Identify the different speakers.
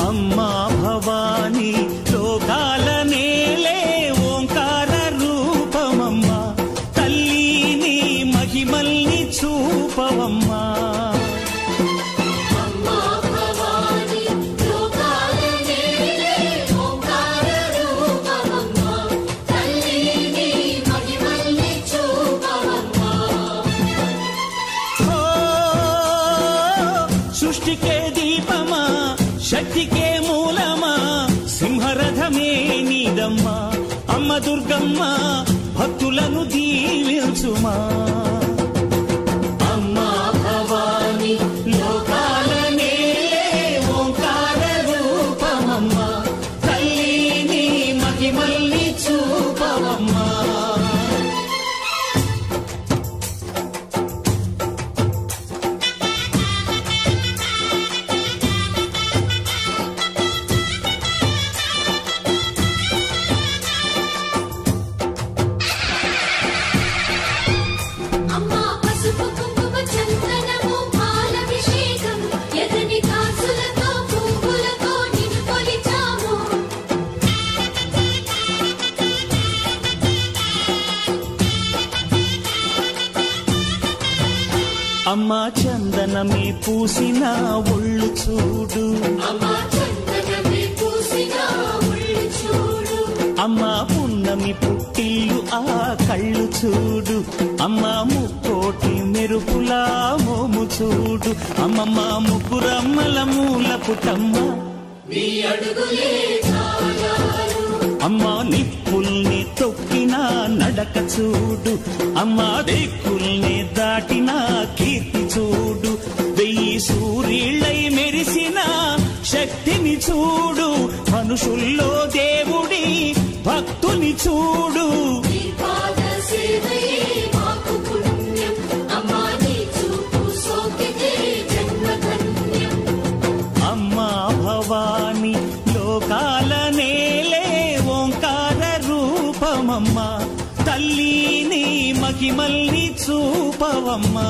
Speaker 1: అమ్మా భవాని లోకాల నేలే ఓంకార రూపమమ్మా తల్లిని మహిమల్ని చూపవమ్మా సృష్టికే దీపమా శక్తికే మూలమా సింహరథమే నీదమ్మా అమ్మ దుర్గమ్మ భక్తులను దీవించుమా అమ్మా భవాని లోకాల నేలే ఓంకార రూపమమ్మా తల్లిని మహిమల్ని చూపవమ్మా అమ్మా చందనమే పూసిన ఒళ్ళు చూడు అమ్మా పున్నమి పుట్టిల్లు ఆ కళ్ళు చూడు అమ్మా ముక్కోటి మెరుపులా మోము చూడు అమ్మమ్మ ముగ్గురమ్మల మూల పుటమ్మ అమ్మా నిప్పుల్ని తొక్కిన నడక చూడు అమ్మా దిక్కుల్ని దాటిన కీర్తి చూడు వెయ్యి సూర్యుళ్ళై మెరిసిన శక్తిని చూడు మనుషుల్లో దేవుడి భక్తుని చూడు అమ్మా భవాని లోకాల నేలే ఓంకార రూపమమ్మా తల్లిని మహిమల్ని చూపవమ్మా